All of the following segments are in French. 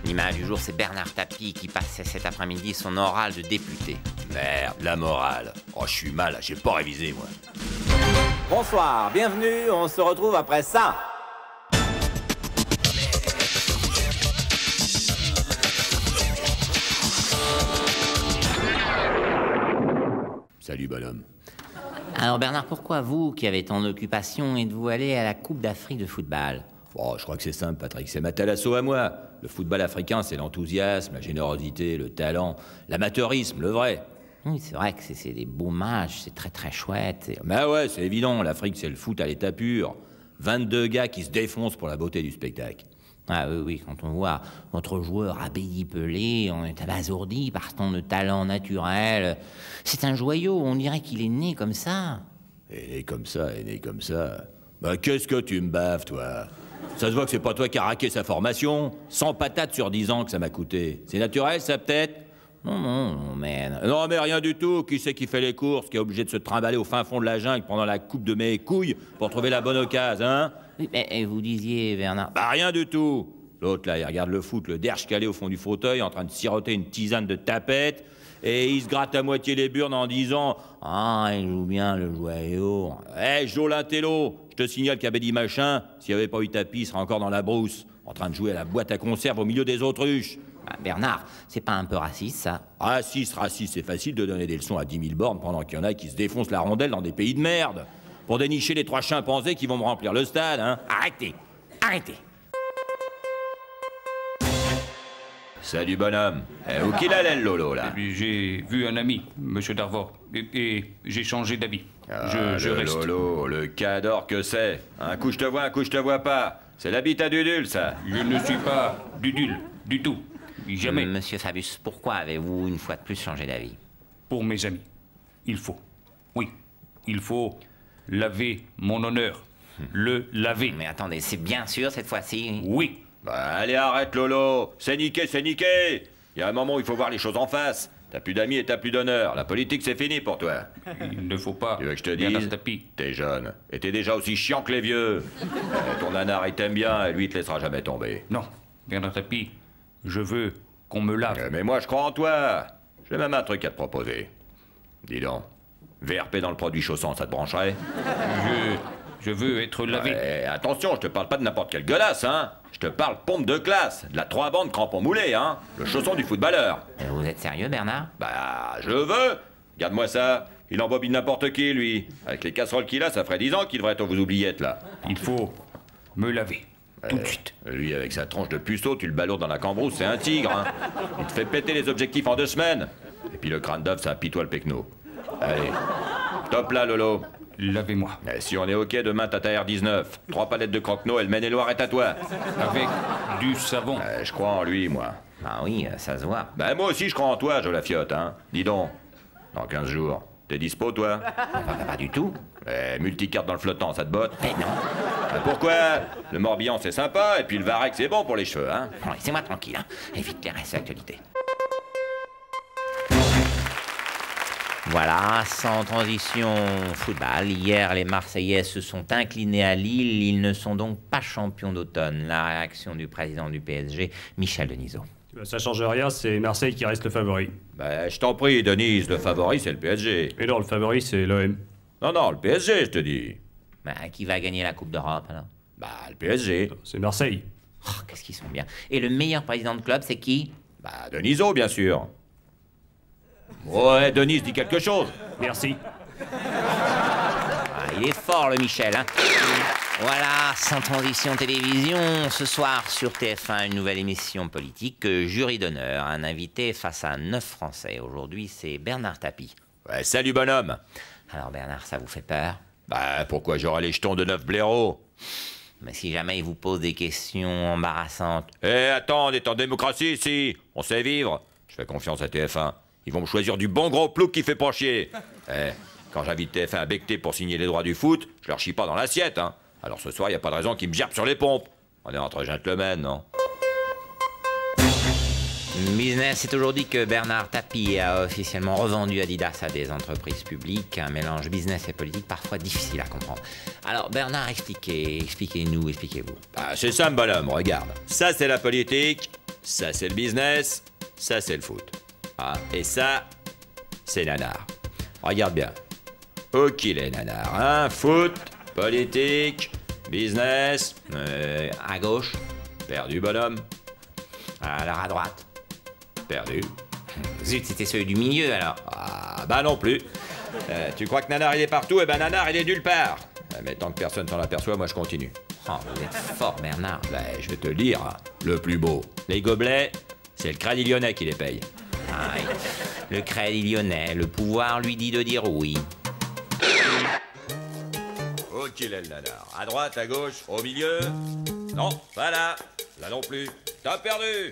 L'image du jour, c'est Bernard Tapie qui passait cet après-midi son oral de député. Merde, la morale. Oh, je suis mal, j'ai pas révisé, moi. Bonsoir, bienvenue, on se retrouve après ça. Salut, bonhomme. Alors Bernard, pourquoi vous, qui avez tant d'occupations, êtes-vous allé à la Coupe d'Afrique de football? Oh, je crois que c'est simple, Patrick, c'est ma thalasso à moi. Le football africain, c'est l'enthousiasme, la générosité, le talent, l'amateurisme, le vrai. Oui, c'est vrai que c'est des beaux matchs, c'est très très chouette. Bah ouais, c'est évident, l'Afrique, c'est le foot à l'état pur. 22 gars qui se défoncent pour la beauté du spectacle. Ah oui, quand on voit notre joueur Abedi Pelé, on est abasourdi par son de talent naturel. C'est un joyau, on dirait qu'il est né comme ça. Et né comme ça, et né comme ça. Bah qu'est-ce que tu me baves, toi? Ça se voit que c'est pas toi qui as raqué sa formation. 100 patates sur 10 ans que ça m'a coûté. C'est naturel, ça, peut-être? Non, mais... Non, mais rien du tout. Qui c'est qui fait les courses, qui est obligé de se trimballer au fin fond de la jungle pendant la coupe de mes couilles pour trouver la bonne occasion, hein? Oui, mais vous disiez, Bernard... Bah rien du tout. L'autre, là, il regarde le foot, le derche calé au fond du fauteuil, en train de siroter une tisane de tapette, et il se gratte à moitié les burnes en disant « Ah, il joue bien, le joyau. » Eh, Joe l'intello, je te signale qu'Abedi Machin, s'il n'y avait pas eu tapis, il serait encore dans la brousse, en train de jouer à la boîte à conserve au milieu des autruches. Bah, Bernard, c'est pas un peu raciste, ça? Raciste, c'est facile de donner des leçons à 10 000 bornes pendant qu'il y en a qui se défoncent la rondelle dans des pays de merde. Pour dénicher les 3 chimpanzés qui vont me remplir le stade, hein. Arrêtez! Salut, bonhomme. Où qu'il allait, le Lolo, là? J'ai vu un ami, Monsieur Darvor, et j'ai changé d'avis. Je le reste. Lolo, le cador que c'est. Un coup je te vois, un coup je te vois pas. C'est l'habitat d'Udule, ça. Je ne suis pas d'Udule, du tout. Jamais. Monsieur Fabius, pourquoi avez-vous une fois de plus changé d'avis? Pour mes amis, il faut. Oui, il faut laver mon honneur. Le laver. Mais attendez, c'est bien sûr cette fois-ci? Oui. Bah, allez, arrête, Lolo. C'est niqué, c'est niqué. Il y a un moment où il faut voir les choses en face. T'as plus d'amis et t'as plus d'honneur. La politique, c'est fini pour toi. Il ne faut pas. Tu veux que je te Bernard dise? Tapie. T'es jeune. Et t'es déjà aussi chiant que les vieux. Ton nanar, il t'aime bien et lui, il te laissera jamais tomber. Non, Bernard Tapie, je veux qu'on me lave. Mais moi, je crois en toi. J'ai même un truc à te proposer. Dis donc. VRP dans le produit chaussant, ça te brancherait? Je veux être lavé. Attention, je te parle pas de n'importe quelle gueulasse, hein. Je te parle pompe de classe, de la 3 bandes crampon moulé, hein. Le chausson du footballeur. Vous êtes sérieux, Bernard? Bah, je veux. Garde-moi ça. Il embobine n'importe qui, lui. Avec les casseroles qu'il a, ça ferait 10 ans qu'il devrait être aux oubliettes, là. Il faut me laver. Tout de suite. Lui, avec sa tronche de puceau, tu le balourdes dans la cambrousse, c'est un tigre, hein. Il te fait péter les objectifs en 2 semaines. Et puis le crâne d'œuf, ça apitoie le pecno. Allez. Top là, Lolo. Lavez-moi. Si on est OK, demain, t'as ta R19. 3 palettes de croque-Noël, Maine-et-Loire est à toi. Avec du savon. Je crois en lui, moi. Ah oui, ça se voit. Ben, moi aussi, je crois en toi, Jo la fiotte, hein. Dis donc, dans 15 jours, t'es dispo, toi? Pas du tout. Multicarte dans le flottant, ça te botte? Mais non. Pourquoi? Le Morbihan, c'est sympa, et puis le Varec, c'est bon pour les cheveux, hein. Bon, laissez-moi tranquille, hein. Évite les restes d'actualité. Voilà, sans transition football. Hier, les Marseillais se sont inclinés à Lille. Ils ne sont donc pas champions d'automne. La réaction du président du PSG, Michel Denisot. Ça change rien, c'est Marseille qui reste le favori. Ben, je t'en prie, Denise, le favori, c'est le PSG. Mais non, le favori, c'est l'OM. Non, le PSG, je te dis. Qui va gagner la Coupe d'Europe, alors? Bah, le PSG. C'est Marseille. Oh, qu'est-ce qu'ils sont bien. Et le meilleur président de club, c'est qui? Bah, Denisot, bien sûr. Ouais, Denise dit quelque chose. Merci. Ah, il est fort, le Michel, hein. Voilà, sans transition télévision, ce soir sur TF1, une nouvelle émission politique, Jury d'honneur, un invité face à 9 Français. Aujourd'hui, c'est Bernard Tapie. Ouais, salut bonhomme. Alors Bernard, ça vous fait peur? Bah, pourquoi j'aurais les jetons de 9 blaireaux? Mais si jamais il vous pose des questions embarrassantes... Attends, on est en démocratie ici. On sait vivre. Je fais confiance à TF1. Ils vont me choisir du bon gros plouc qui fait pas chier. Quand j'invite TF1 à becter pour signer les droits du foot, je leur chie pas dans l'assiette, hein. Alors ce soir, y a pas de raison qu'ils me gerbent sur les pompes. On est entre gentlemen, non? Business, c'est aujourd'hui que Bernard Tapie a officiellement revendu Adidas à des entreprises publiques. Un mélange business et politique parfois difficile à comprendre. Alors Bernard, expliquez-nous, expliquez-vous. Bah, c'est ça, bonhomme, regarde. Ça, c'est la politique. Ça, c'est le business. Ça, c'est le foot. Ah, et ça, c'est nanar. Regarde bien. Ok, les nanars, hein? Foot, politique, business. À gauche. Perdu, bonhomme. Alors à droite. Perdu. Zut, c'était celui du milieu alors. Ah, bah non plus. Tu crois que nanar, il est partout? Eh ben, nanar, il est nulle part. Mais tant que personne s'en aperçoit, moi, je continue. Oh, vous êtes fort, Bernard. Ben, je vais te le dire, le plus beau. Les gobelets, c'est le Crédit Lyonnais qui les paye. Aïe. Le Crédit Lyonnais, le pouvoir lui dit de dire oui. Ok, les nanar. À droite, à gauche, au milieu. Non, pas là. Là non plus. T'as perdu.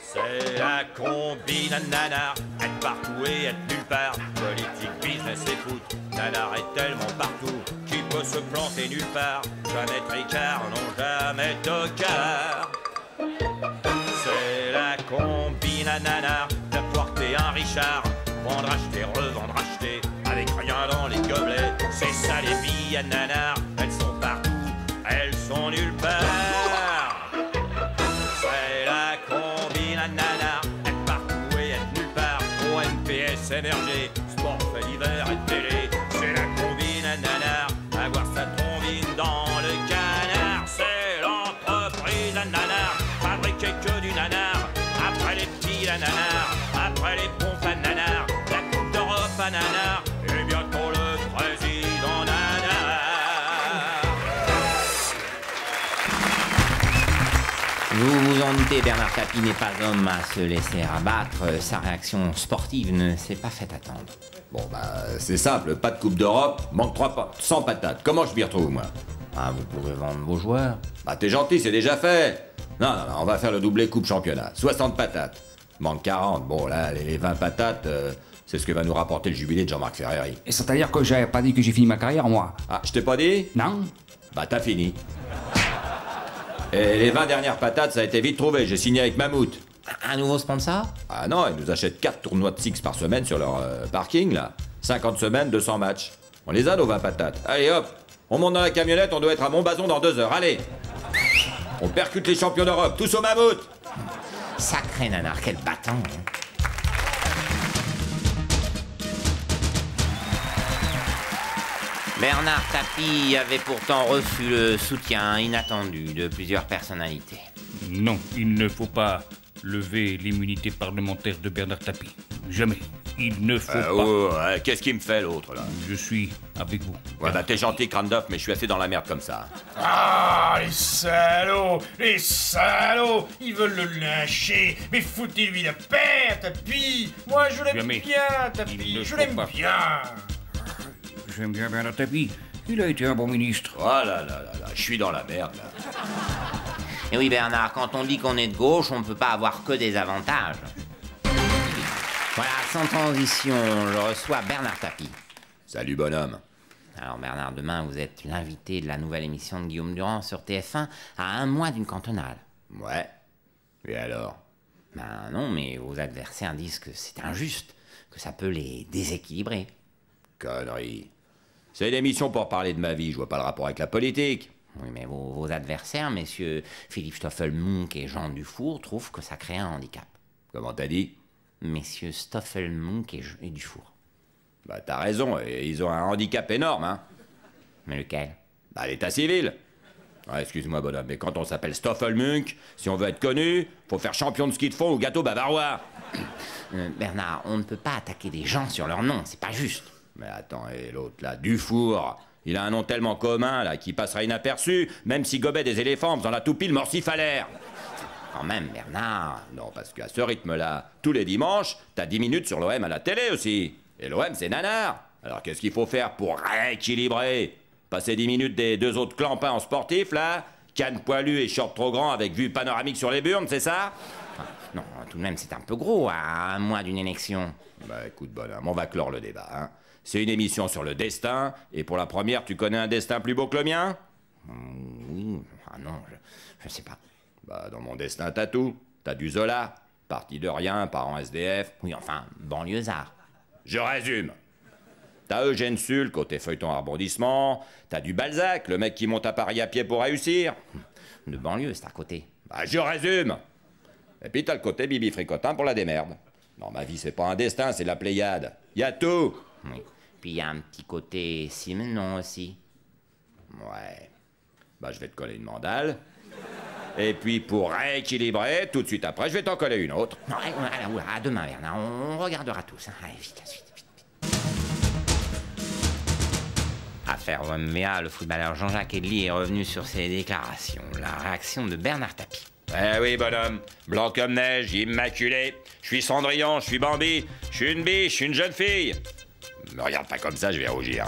C'est la combine à nanar. Être partout et être nulle part. Politique, business et foot. Nanar est tellement partout qu'il peut se planter nulle part. Jamais tricard, non jamais tocard. C'est la combine à nanar. D'apporter un Richard. Vendre, acheter, revendre, acheter. Avec rien dans les gobelets. C'est ça les billes à nanar. Elles sont partout, elles sont nulle part. C'est la combine à nanar. Être partout et être nulle part. OMPS, MRG, sport fait l'hiver et télé. C'est la combine à nanar. Avoir sa trombine dans le canard. C'est l'entreprise à nanar. Fabriquer que du nanar. Après les petits à nanar. Après les pompes à nanar. La Coupe d'Europe à nanar. Et bientôt le président nanar. Vous vous en doutez, Bernard Tapie n'est pas homme à se laisser abattre. Sa réaction sportive ne s'est pas fait attendre. Bon, bah, c'est simple, pas de Coupe d'Europe, manque 100 patates. Comment je m'y retrouve, moi? Ah, vous pouvez vendre vos joueurs. Bah, t'es gentil, c'est déjà fait. Non, on va faire le doublé Coupe Championnat. 60 patates. Manque 40. Bon, là, les 20 patates, c'est ce que va nous rapporter le jubilé de Jean-Marc Ferreri. Et c'est-à-dire que j'avais pas dit que j'ai fini ma carrière, moi? Ah, je t'ai pas dit? Non? Bah, t'as fini. Et les 20 dernières patates, ça a été vite trouvé. J'ai signé avec Mammouth. Un nouveau sponsor? Ah non, ils nous achètent 4 tournois de Six par semaine sur leur parking, là. 50 semaines, 200 matchs. On les a, nos 20 patates. Allez, hop, on monte dans la camionnette, on doit être à Montbazon dans 2 heures. Allez. On percute les champions d'Europe, tous au Mammouth. Sacré nanar, quel battant, hein. Bernard Tapie avait pourtant reçu le soutien inattendu de plusieurs personnalités. Non, il ne faut pas lever l'immunité parlementaire de Bernard Tapie. Jamais. Il ne faut pas. Oh, qu'est-ce qu'il me fait, l'autre, là? Je suis avec vous. Ouais, bah, t'es gentil, Crandolph, mais je suis assez dans la merde comme ça. Ah, les salauds! Les salauds! Ils veulent le lyncher! Mais foutez-lui la paix, Tapie! Moi, je l'aime Jamais. bien, Il Tapie! ne Je faut l'aime pas. bien! J'aime bien Bernard Tapie. Il a été un bon ministre. Oh là là là là, je suis dans la merde, là. Et oui, Bernard, quand on dit qu'on est de gauche, on ne peut pas avoir que des avantages. Voilà, sans transition, je reçois Bernard Tapie. Salut, bonhomme. Alors Bernard, demain, vous êtes l'invité de la nouvelle émission de Guillaume Durand sur TF1 à 1 mois d'une cantonale. Ouais. Et alors? Ben non, mais vos adversaires disent que c'est injuste, que ça peut les déséquilibrer. Connerie. C'est une émission pour parler de ma vie, je vois pas le rapport avec la politique. Oui, mais vos adversaires, messieurs Philippe Stoffelmunk et Jean Dufour, trouvent que ça crée un handicap. Comment t'as dit? Messieurs Stoffelmunk et Dufour. Bah t'as raison, et ils ont un handicap énorme, hein. Mais lequel? Bah l'état civil. Ouais, excuse-moi, bonhomme, mais quand on s'appelle Stoffelmunk, si on veut être connu, faut faire champion de ski de fond ou gâteau bavarois. Bernard, on ne peut pas attaquer des gens sur leur nom, c'est pas juste. Mais attends, et l'autre là, Dufour, il a un nom tellement commun là qui passera inaperçu, même si gobait des éléphants en faisant la toupie le morcifalaire. Quand même, Bernard. Non, parce qu'à ce rythme-là, tous les dimanches, t'as 10 minutes sur l'OM à la télé aussi. Et l'OM, c'est nanar. Alors qu'est-ce qu'il faut faire pour rééquilibrer? Passer 10 minutes des 2 autres clampins en sportif, là? Canne poilu et short trop grand avec vue panoramique sur les burnes, c'est ça? Non, tout de même, c'est un peu gros à 1 mois d'une élection. Bah écoute, bonhomme, on va clore le débat, hein. C'est une émission sur le destin, et pour la première, tu connais un destin plus beau que le mien? Oui, ah non, je sais pas. Bah dans mon destin, t'as tout. T'as du Zola, parti de rien, parents SDF. Oui, enfin, banlieusard. Je résume. T'as Eugène Sull, côté feuilleton arrondissement. T'as du Balzac, le mec qui monte à Paris à pied pour réussir. De banlieue, c'est à côté. Bah, je résume. Et puis t'as le côté Bibi Fricotin pour la démerde. Non, ma vie, c'est pas un destin, c'est la Pléiade. Y a tout. Oui. Puis il y a un petit côté Simenon aussi. Ouais. Bah, je vais te coller une mandale. Et puis, pour rééquilibrer, tout de suite après, je vais t'en coller une autre. Non, à demain, Bernard. On regardera tous. Hein. Allez, vite, vite, vite. Affaire WMVA, le footballeur Jean-Jacques Edli est revenu sur ses déclarations. La réaction de Bernard Tapie. Eh oui, bonhomme. Blanc comme neige, immaculé. Je suis Cendrillon, je suis Bambi, je suis une biche, je suis une jeune fille. Me regarde pas comme ça, je vais rougir.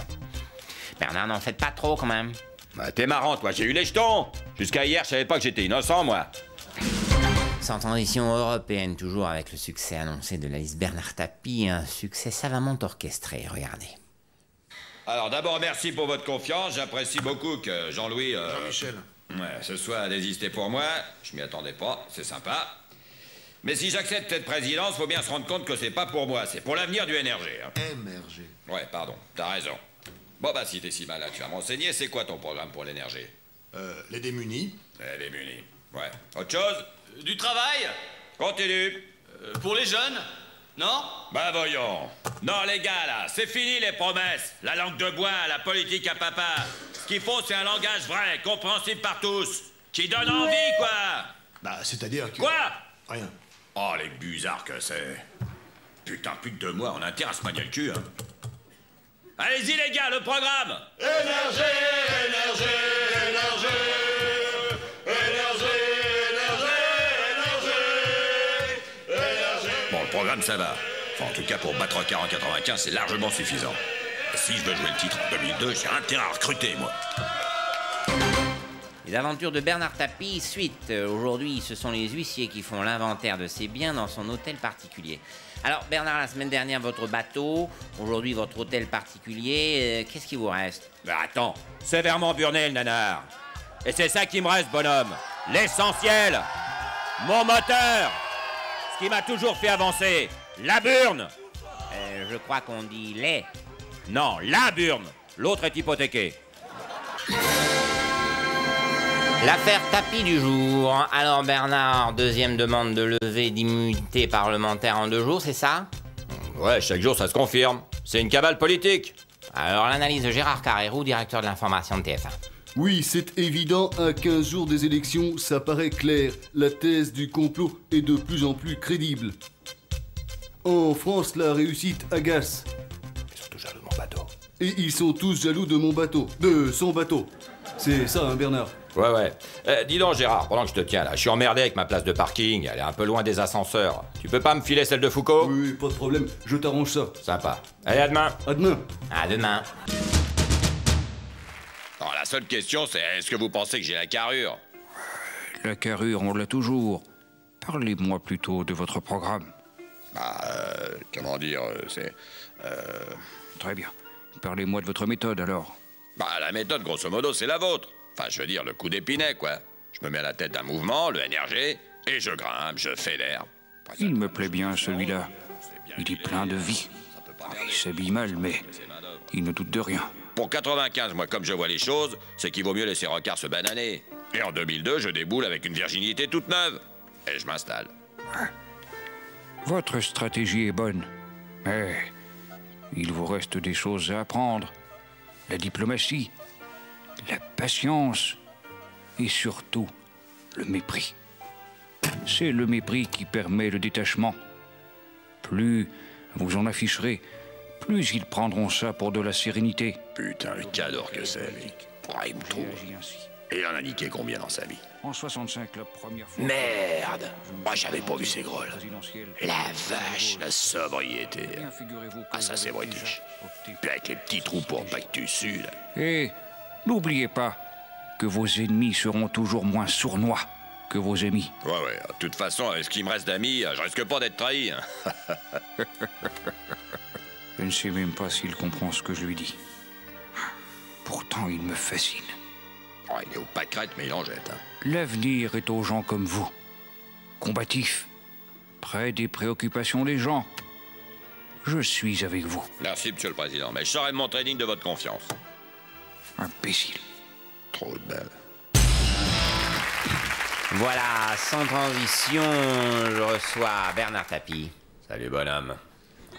Bernard, n'en faites pas trop quand même. Bah, t'es marrant, toi, j'ai eu les jetons. Jusqu'à hier, je savais pas que j'étais innocent, moi. Sans transition européenne, toujours avec le succès annoncé de la liste Bernard Tapie, un succès savamment orchestré, regardez. Alors, d'abord, merci pour votre confiance. J'apprécie beaucoup que Jean-Louis... Jean-Michel. Ouais, ce soit désisté pour moi. Je m'y attendais pas, c'est sympa. Mais si j'accepte cette présidence, faut bien se rendre compte que c'est pas pour moi, c'est pour l'avenir du NRG. Hein. MRG. Ouais, pardon, t'as raison. Bon, bah, si t'es si malin, tu vas m'enseigner. C'est quoi ton programme pour l'NRG? Les démunis. Les munis. Ouais. Autre chose? Du travail? Continue. Pour les jeunes? Non? Bah voyons. Non, les gars, là, c'est fini les promesses. La langue de bois, la politique à papa. Ce qu'il faut, c'est un langage vrai, compréhensible par tous. Qui donne envie, quoi. Bah, c'est-à-dire que... Quoi? Rien. Oh, les bizarres que c'est. Putain, plus que 2 mois, on a intérêt à se manier le cul, hein. Allez-y, les gars, le programme. Énergie, énergie, énergie. Énergie, énergie, énergie. Bon, le programme, ça va. Enfin, en tout cas, pour battre Rocker en 95, c'est largement suffisant. Si je veux jouer le titre en 2002, j'ai intérêt à recruter, moi. Les aventures de Bernard Tapie, suite. Aujourd'hui, ce sont les huissiers qui font l'inventaire de ses biens dans son hôtel particulier. Alors, Bernard, la semaine dernière, votre bateau. Aujourd'hui, votre hôtel particulier. Qu'est-ce qui vous reste? Mais attends, sévèrement burné, le nanar. Et c'est ça qui me reste, bonhomme. L'essentiel. Mon moteur. Ce qui m'a toujours fait avancer. La burne. Je crois qu'on dit les. Non, la burne. L'autre est hypothéqué. L'affaire Tapie du jour. Alors Bernard, deuxième demande de levée d'immunité parlementaire en 2 jours, c'est ça? Ouais, chaque jour ça se confirme. C'est une cabale politique. Alors l'analyse de Gérard Carrérou, directeur de l'information de TF1. Oui, c'est évident, à 15 jours des élections, ça paraît clair. La thèse du complot est de plus en plus crédible. En France, la réussite agace. Ils sont tous jaloux de mon bateau. Et ils sont tous jaloux de mon bateau. De son bateau. C'est ça, hein, Bernard? Ouais. Dis donc, Gérard, pendant que je te tiens là, je suis emmerdé avec ma place de parking. Elle est un peu loin des ascenseurs. Tu peux pas me filer celle de Foucault? Oui, pas de problème, je t'arrange ça. Sympa. Allez, à demain. À demain. À demain. Alors, la seule question, c'est est-ce que vous pensez que j'ai la carrure? La carrure, on l'a toujours. Parlez-moi plutôt de votre programme. Comment dire, c'est... Très bien. Parlez-moi de votre méthode, alors. La méthode, grosso modo, c'est la vôtre. Enfin, je veux dire, le coup d'épinay, quoi. Je me mets à la tête d'un mouvement, le NRG, et je grimpe, je fédère. Il me plaît bien, celui-là. Il est plein de vie. Il s'habille mal, mais il ne doute de rien. Pour 95, moi, comme je vois les choses, c'est qu'il vaut mieux laisser Rocard se bananer. Et en 2002, je déboule avec une virginité toute neuve. Et je m'installe. Votre stratégie est bonne, mais il vous reste des choses à apprendre. La diplomatie, la patience et surtout le mépris. C'est le mépris qui permet le détachement. Plus vous en afficherez, plus ils prendront ça pour de la sérénité. Putain, le cadre que c'est, lui. Il me trouve. Et il en a niqué combien dans sa vie? En 65, la première fois... Merde! Moi, j'avais pas vu ces grolles. La vache, la sobriété. Ça, c'est british. Puis avec les petits trous pour pas que tu sues, là. Et n'oubliez pas que vos ennemis seront toujours moins sournois que vos amis. Ouais. De toute façon, avec ce qui me reste d'amis, je risque pas d'être trahi. Hein. Je ne sais même pas s'il comprend ce que je lui dis. Pourtant, il me fascine. Il est au pâquerette, mais il en jette. Hein. L'avenir est aux gens comme vous. Combatifs, près des préoccupations des gens. Je suis avec vous. Merci, Monsieur le Président, mais je serai de mon trading de votre confiance. Imbécile. Trop de belle. Voilà, sans transition, je reçois Bernard Tapie. Salut, bonhomme.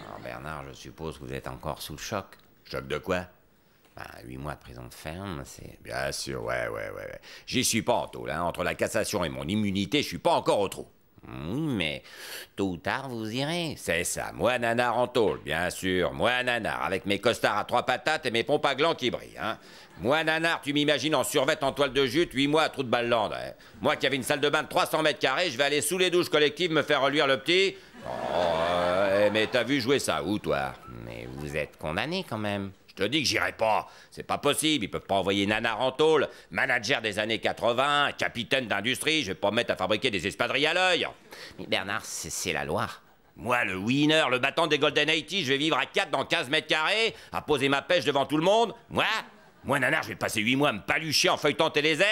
Alors Bernard, je suppose que vous êtes encore sous le choc. Choc de quoi? 8 mois de prison ferme, c'est... Bien sûr, ouais. J'y suis pas en taule, hein. Entre la cassation et mon immunité, je suis pas encore au trou. Oui, mais tôt ou tard, vous irez. C'est ça, moi nanar en tôle, bien sûr. Moi nanar, avec mes costards à 3 patates et mes pompes à gland qui brillent, hein. Moi nanar, tu m'imagines en survêt en toile de jute, 8 mois à trou de Balland, hein. Moi qui avais une salle de bain de 300 mètres carrés, je vais aller sous les douches collectives me faire reluire le petit... mais t'as vu jouer ça où, toi? Mais vous êtes condamné quand même. Je te dis que j'irai pas. C'est pas possible. Ils peuvent pas envoyer nanar en tôle, manager des années 80, capitaine d'industrie. Je vais pas me mettre à fabriquer des espadrilles à l'œil. Mais Bernard, c'est la loi. Moi, le winner, le battant des Golden 80, je vais vivre à 4 dans 15 mètres carrés, à poser ma pêche devant tout le monde. Moi, nanar, je vais passer 8 mois à me palucher en feuilletant TéléZ.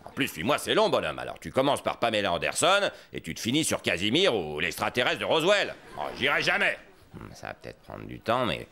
En plus, 8 mois, c'est long, bonhomme. Alors, tu commences par Pamela Anderson et tu te finis sur Casimir ou l'extraterrestre de Roswell. Oh, j'irai jamais. Ça va peut-être prendre du temps, mais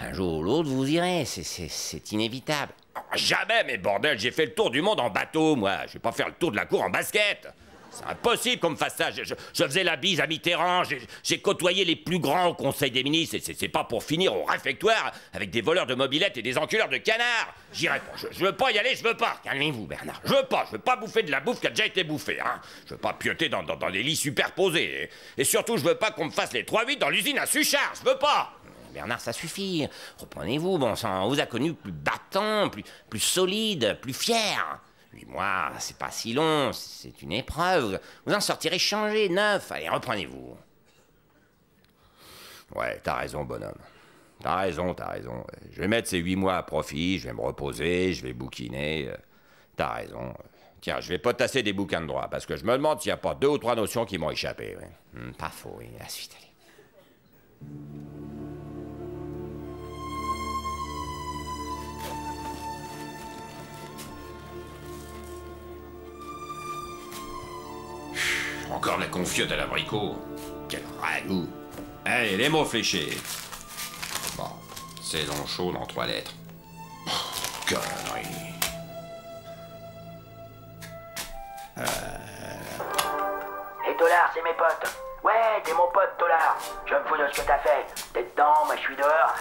un jour ou l'autre, vous irez. C'est inévitable. Oh, jamais, mais bordel, j'ai fait le tour du monde en bateau, moi. Je vais pas faire le tour de la cour en basket. C'est impossible qu'on me fasse ça. Je faisais la bise à Mitterrand, j'ai côtoyé les plus grands au Conseil des ministres, et c'est pas pour finir au réfectoire avec des voleurs de mobylettes et des enculeurs de canards. J'irai pas, je veux pas y aller, je veux pas. Calmez-vous, Bernard. Je veux pas bouffer de la bouffe qui a déjà été bouffée, hein. Je veux pas pioter dans des lits superposés. Et surtout, je veux pas qu'on me fasse les 3-8 dans l'usine à Suchard, je veux pas. Bernard, ça suffit. Reprenez-vous, bon sang. On vous a connu plus battant, plus solide, plus fier. 8 mois, c'est pas si long, c'est une épreuve. Vous en sortirez changé, neuf. Allez, reprenez-vous. Ouais, t'as raison, bonhomme. T'as raison. Je vais mettre ces 8 mois à profit, je vais me reposer, je vais bouquiner. T'as raison. Tiens, je vais potasser des bouquins de droit, parce que je me demande s'il n'y a pas 2 ou 3 notions qui m'ont échappé. Ouais. Pas faux, oui. La suite, allez. Encore la confiote à l'abricot. Quel ragoût. Allez, les mots fléchés. Bon, saison chaude en 3 lettres. Oh, connerie. Et Tollard, c'est mes potes. Ouais, t'es mon pote, Tollard. Je me fous de ce que t'as fait. T'es dedans, moi je suis dehors.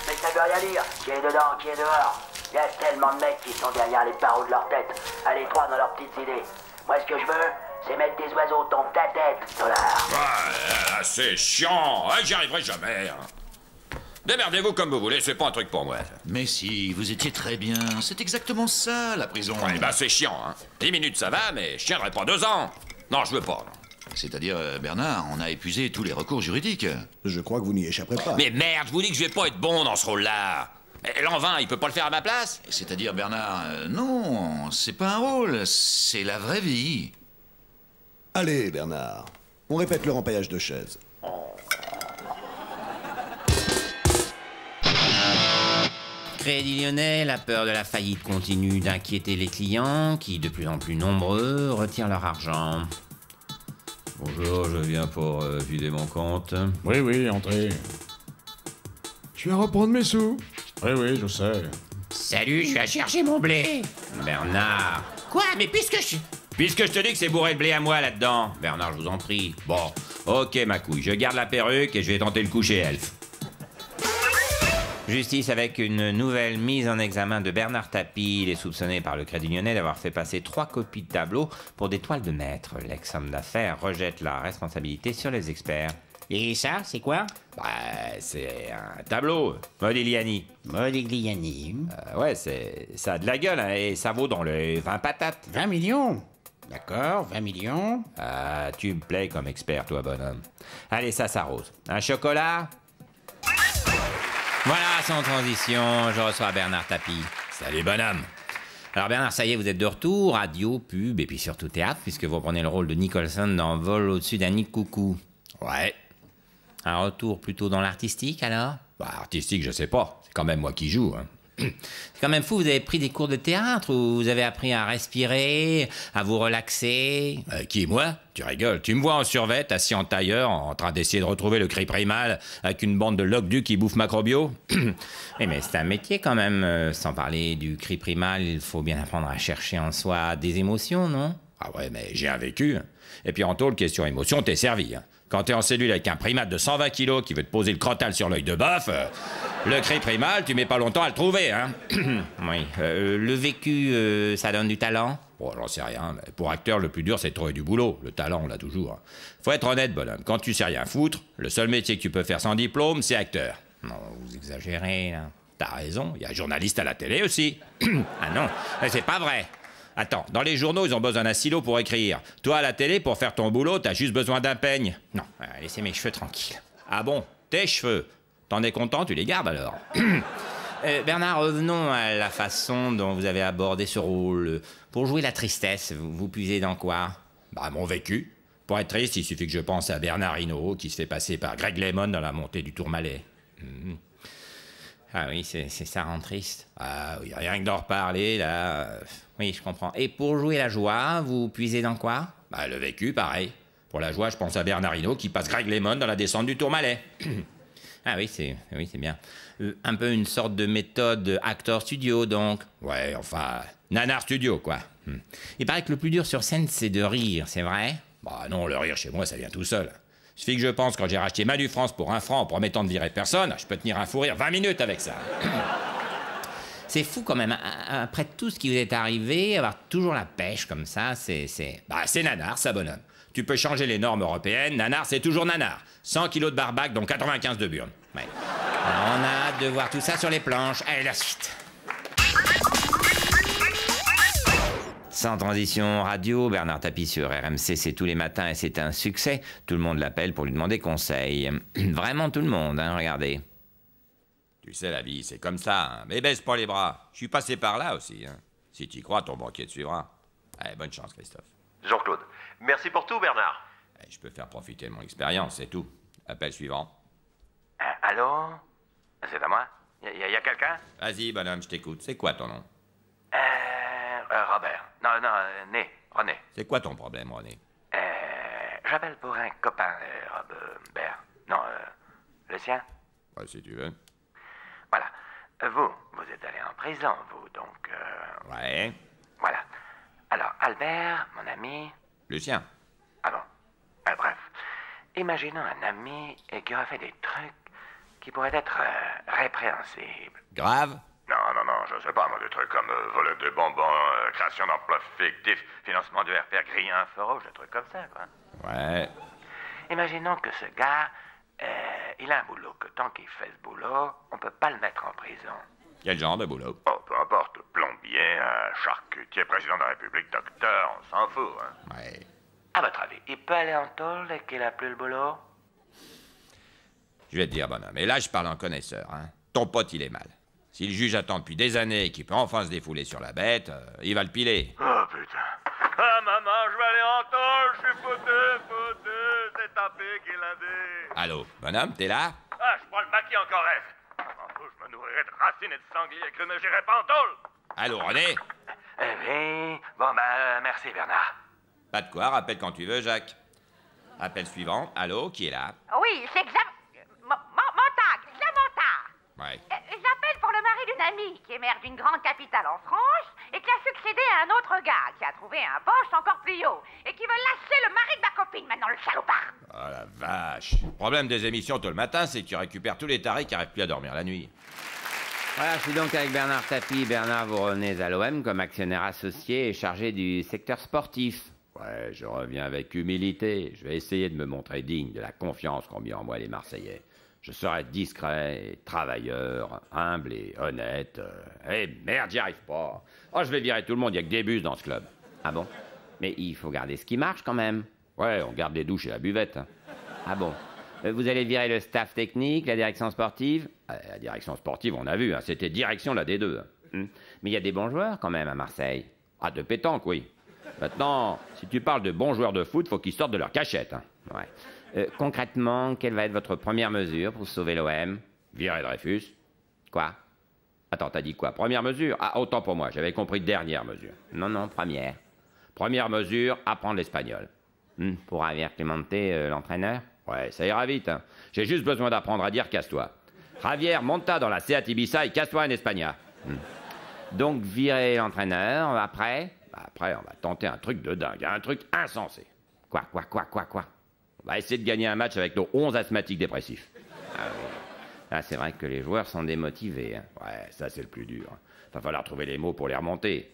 Mais ça veut rien dire. Qui est dedans, qui est dehors? Il y a tellement de mecs qui sont derrière les barreaux de leur tête, à l'étroit dans leurs petites idées. Moi, ce que je veux, c'est mettre des oiseaux au ton de ta tête, Tollard. Ouais, c'est chiant. J'y arriverai jamais. Hein. Démerdez-vous comme vous voulez, c'est pas un truc pour moi. Mais si, vous étiez très bien. C'est exactement ça, la prison. Ouais, bah c'est chiant, hein. 10 minutes, ça va, mais je tiendrai pas 2 ans. Non, je veux pas, non. C'est-à-dire, Bernard, on a épuisé tous les recours juridiques. Je crois que vous n'y échapperez pas. Mais merde, je vous dis que je vais pas être bon dans ce rôle-là. Lanvin, il peut pas le faire à ma place? C'est-à-dire, Bernard, non, c'est pas un rôle, c'est la vraie vie. Allez, Bernard, on répète le rempaillage de chaises. Crédit Lyonnais, la peur de la faillite continue d'inquiéter les clients qui, de plus en plus nombreux, retirent leur argent. Bonjour, je viens pour vider mon compte. Oui, entrez. Je viens reprendre mes sous. Oui, je sais. Salut, je viens chercher mon blé. Bernard. Quoi? Mais puisque je te dis que c'est bourré de blé à moi là-dedans. Bernard, je vous en prie. Bon, ok ma couille, je garde la perruque et je vais tenter le coucher elfe. Justice avec une nouvelle mise en examen de Bernard Tapie. Il est soupçonné par le Crédit Lyonnais d'avoir fait passer 3 copies de tableaux pour des toiles de maître. L'ex-homme d'affaires rejette la responsabilité sur les experts. Et ça, c'est quoi? Bah, c'est un tableau. Modigliani. Modigliani. Ouais, ça a de la gueule, hein, et ça vaut dans les 20 patates. 20 millions? D'accord, 20 millions. Ah, tu me plais comme expert, toi, bonhomme. Allez, ça s'arrose. Un chocolat? Voilà, sans transition, je reçois Bernard Tapie. Salut, bonhomme. Alors Bernard, ça y est, vous êtes de retour, radio, pub, et puis surtout théâtre, puisque vous prenez le rôle de Nicholson dans Vol au-dessus d'un nid de coucou. Ouais. Un retour plutôt dans l'artistique, alors? Bah, artistique, je sais pas. C'est quand même moi qui joue, hein. C'est quand même fou, vous avez pris des cours de théâtre ou vous avez appris à respirer, à vous relaxer? Qui, moi? Tu rigoles. Tu me vois en survêt, assis en tailleur, en train d'essayer de retrouver le cri primal avec une bande de loques-du qui bouffent macrobio? Oui, mais c'est un métier quand même. Sans parler du cri primal, il faut bien apprendre à chercher en soi des émotions, non? Ah ouais, mais j'ai un vécu. Et puis en tôle, question émotion, t'es servi. Quand t'es en cellule avec un primate de 120 kilos qui veut te poser le crottal sur l'œil de bœuf, le cri primal, tu mets pas longtemps à le trouver, hein. Oui. Le vécu, ça donne du talent? Bon, j'en sais rien, mais pour acteur, le plus dur, c'est de trouver du boulot. Le talent, on l'a toujours. Faut être honnête, bonhomme. Quand tu sais rien foutre, le seul métier que tu peux faire sans diplôme, c'est acteur. Non, vous exagérez, là. T'as raison, il y a journaliste à la télé aussi. Ah non, c'est pas vrai. Attends, dans les journaux, ils ont besoin d'un stylo pour écrire. Toi, à la télé, pour faire ton boulot, t'as juste besoin d'un peigne. Non, laissez mes cheveux tranquilles. Ah bon? Tes cheveux? T'en es content, tu les gardes alors? Bernard, revenons à la façon dont vous avez abordé ce rôle. Pour jouer la tristesse, vous puisez dans quoi? Bah, mon vécu. Pour être triste, il suffit que je pense à Bernard Hinault, qui se fait passer par Greg Lemon dans la montée du Tourmalet. Ah oui, ça rend triste. Ah oui, rien que d'en reparler, là... Oui, je comprends. Et pour jouer la joie, vous puisez dans quoi? Bah, le vécu, pareil. Pour la joie, je pense à Bernard Hinault qui passe Greg Lemon dans la descente du Tourmalet. Ah oui, c'est bien. Un peu une sorte de méthode actor studio, donc. Ouais, enfin, nanar studio, quoi. Il paraît que le plus dur sur scène, c'est de rire, c'est vrai? Bah non, le rire chez moi, ça vient tout seul. Suffit que je pense, quand j'ai racheté Manu France pour 1 franc en promettant de virer personne, je peux tenir un fou rire 20 minutes avec ça. C'est fou quand même, après tout ce qui vous est arrivé, avoir toujours la pêche comme ça, c'est... Bah c'est nanar, ça, bonhomme. Tu peux changer les normes européennes, nanar, c'est toujours nanar. 100 kilos de barbac, dont 95 de burne. Ouais. Alors, on a hâte de voir tout ça sur les planches. Allez, la suite. Sans transition radio, Bernard Tapie sur RMC, c'est tous les matins et c'est un succès. Tout le monde l'appelle pour lui demander conseil. Vraiment tout le monde, hein, regardez. Tu sais, la vie, c'est comme ça, hein. Mais baisse pas les bras. Je suis passé par là aussi, hein. Si t'y crois, ton banquier te suivra. Allez, bonne chance, Christophe. Jean-Claude, merci pour tout, Bernard. Je peux faire profiter de mon expérience, c'est tout. Appel suivant. Allô? C'est à moi? Y a quelqu'un? Vas-y, bonhomme, je t'écoute. C'est quoi ton nom? Robert. Non, Né. René. C'est quoi ton problème, René? J'appelle pour un copain, Robert. Non, le sien? Ouais, si tu veux. Voilà. Vous êtes allé en prison, vous, donc... Ouais. Voilà. Alors, Albert, mon ami... Lucien. Ah bon? Bref. Imaginons un ami qui aurait fait des trucs qui pourraient être répréhensibles. Grave? Non, je sais pas, moi, des trucs comme voler des bonbons, création d'emplois fictifs, financement du RPA, griller un feu rouge, des trucs comme ça, quoi. Ouais. Imaginons que ce gars, il a un boulot, que tant qu'il fait ce boulot, on peut pas le mettre en prison. Quel genre de boulot? Oh, peu importe, plombier, charcutier, président de la République, docteur, on s'en fout, hein. Ouais. À votre avis, il peut aller en tôle dès qu'il a plus le boulot? Je vais te dire, bonhomme, et là, je parle en connaisseur, hein. Ton pote, il est mal. Si le juge attend depuis des années et qu'il peut enfin se défouler sur la bête, il va le piler. Oh, putain. Ah, maman, je vais aller en tôle, je suis foutu, c'est tapé qu'il a dit. Allô, bonhomme, t'es là? Ah, je prends le maquis encore reste. Je me nourrirai de racines et de sangliers que ne j'irai pas en tôle. Allô, René? Oui. Bon, merci, Bernard. Pas de quoi, rappelle quand tu veux, Jacques. Appel suivant. Allô, qui est là? Oui, c'est Montag, la Montag. Ouais. J'appelle pour le mari d'une amie qui est maire d'une grande capitale en France et qui a succédé à un autre gars qui a trouvé un poste encore plus haut et qui veut lasser le mari de ma copine maintenant, le salopard. Oh la vache. Le problème des émissions tôt le matin, c'est que tu récupères tous les tarés qui n'arrivent plus à dormir la nuit. Voilà, je suis donc avec Bernard Tapie. Bernard, vous revenez à l'OM comme actionnaire associé et chargé du secteur sportif. Ouais, je reviens avec humilité. Je vais essayer de me montrer digne de la confiance qu'ont mis en moi les Marseillais. Je serai discret, et travailleur, humble et honnête. Merde, j'y arrive pas. Oh, je vais virer tout le monde, il n'y a que des bus dans ce club. Ah bon? Mais il faut garder ce qui marche quand même. Ouais, on garde les douches et la buvette. Hein. Ah bon? Vous allez virer le staff technique, la direction sportive? La direction sportive, on a vu, hein, c'était direction la D2. Mais il y a des bons joueurs quand même à Marseille. Ah, de pétanque, oui. Maintenant, si tu parles de bons joueurs de foot, faut qu'ils sortent de leur cachette. Hein. Ouais. Concrètement, quelle va être votre première mesure pour sauver l'OM? Virer Dreyfus. Quoi? Attends, t'as dit quoi? Première mesure? Ah, autant pour moi, j'avais compris dernière mesure. Non, première. Première mesure, apprendre l'espagnol. Pour Javier Clemente, l'entraîneur? Ouais, ça ira vite. Hein. J'ai juste besoin d'apprendre à dire casse-toi. Javier, monta dans la Seat Ibiza et casse-toi en espagnol. Donc virer l'entraîneur, après? Après, on va tenter un truc de dingue, un truc insensé. Quoi? On va essayer de gagner un match avec nos 11 asthmatiques dépressifs. Ah oui. Ah, c'est vrai que les joueurs sont démotivés. Hein. Ouais, ça c'est le plus dur. Va falloir trouver les mots pour les remonter.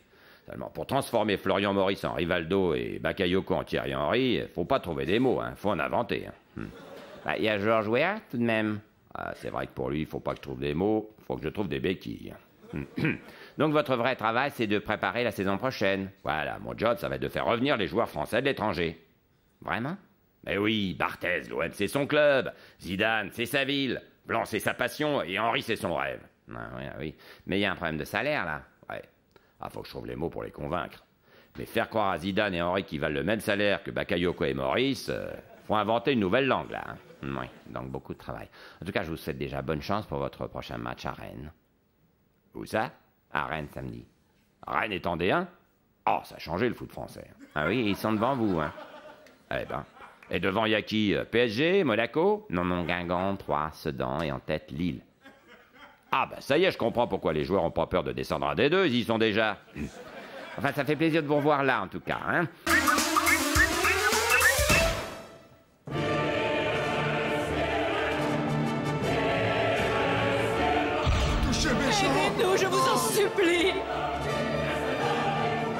Seulement, pour transformer Florian Maurice en Rivaldo et Bakayoko en Thierry Henry, faut pas trouver des mots, hein. Faut en inventer. Hein. Il y a Georges Weah tout de même. Ah, c'est vrai que pour lui, il faut pas que je trouve des mots, faut que je trouve des béquilles. Donc votre vrai travail, c'est de préparer la saison prochaine. Voilà, mon job, ça va être de faire revenir les joueurs français de l'étranger. Vraiment? Mais oui, Barthez, l'OM, c'est son club. Zidane, c'est sa ville. Blanc, c'est sa passion. Et Henry, c'est son rêve. Ah, oui. Mais il y a un problème de salaire, là. Ouais. Ah, faut que je trouve les mots pour les convaincre. Mais faire croire à Zidane et Henry qu'ils valent le même salaire que Bakayoko et Maurice, faut inventer une nouvelle langue, là. Hein. Oui, donc beaucoup de travail. En tout cas, je vous souhaite déjà bonne chance pour votre prochain match à Rennes. Où ça? À Rennes, samedi. Rennes est en D1? Oh, ça a changé le foot français. Ah oui, ils sont devant vous, hein. Eh ben. Et devant, il y a qui? PSG, Monaco? Non, Guingamp, 3, Sedan et en tête, Lille. Ah ben ça y est, je comprends pourquoi les joueurs n'ont pas peur de descendre à D2, ils y sont déjà. Enfin, ça fait plaisir de vous revoir là, en tout cas, hein. Touchez mes gens! Aidez-nous, je vous en supplie!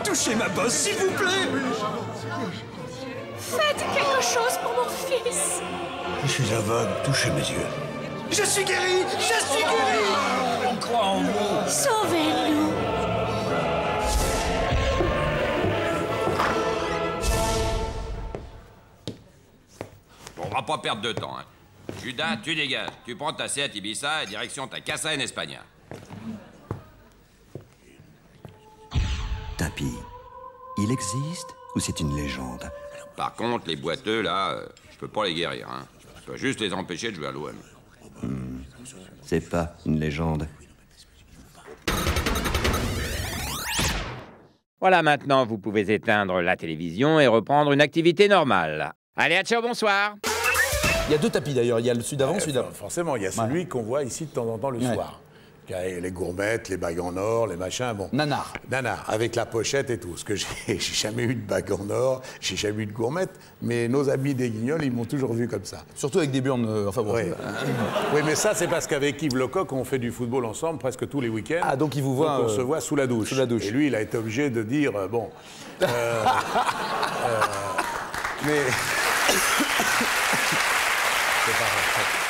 Touchez ma bosse, s'il vous plaît! Faites quelque chose pour mon fils! Je suis aveugle, touchez mes yeux. Je suis guéri! Je suis guéri! On croit en vous! Sauvez-nous! Bon, on va pas perdre de temps, hein. Judas, tu dégages. Tu prends ta Seat Ibiza et direction ta Casa en España. Tapi, il existe ou c'est une légende? Par contre, les boiteux, là, je peux pas les guérir, hein. Je peux juste les empêcher de jouer à l'OM. C'est pas une légende. Voilà, maintenant, vous pouvez éteindre la télévision et reprendre une activité normale. Allez, à ciao, bonsoir. Il y a deux tapis d'ailleurs, il y a celui d'avant, celui d'après. Forcément, il y a celui qu'on voit ici de temps en temps le soir. Qui a les gourmettes, les bagues en or, les machins, bon. Nanar. Nanar, avec la pochette et tout. Parce que j'ai jamais eu de bague en or, j'ai jamais eu de gourmette, mais nos amis des Guignols, ils m'ont toujours vu comme ça. Surtout avec des burnes, enfin bon. Oui, oui, mais ça, c'est parce qu'avec Yves Lecoq, on fait du football ensemble presque tous les week-ends. Ah, donc il vous voit. Donc on se voit sous la douche. Sous la douche. Et lui, il a été obligé de dire, bon. Mais. C'est pas grave.